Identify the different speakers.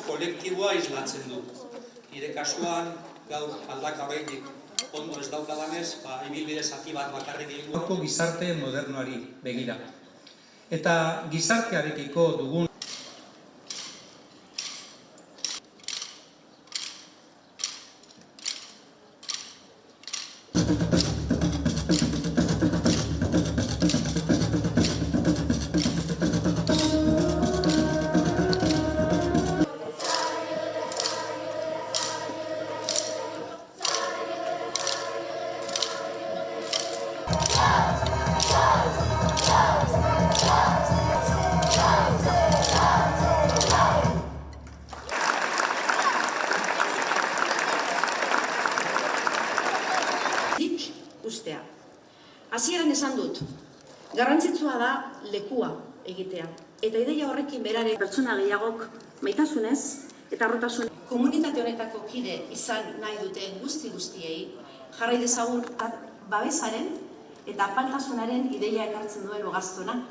Speaker 1: Kolektiboa islatzen du. Nire kasuan, gaur aldaka horreitik ondo ez daukadanez, ibilbide zati bat bakarrik egingo. Gizarte modernoari begira. Eta gizartearekiko dugun
Speaker 2: ustea. Hasieran esan dut, garrantzitsua da lekua egitea. Eta ideia horrekin berare pertsona gehiagok maitasunez eta harrotasun komunitate honetako kide izan nahi duten guztiei jarrai dezagun babesaren eta apaltasunaren ideia ekartzen duen ugaztuna.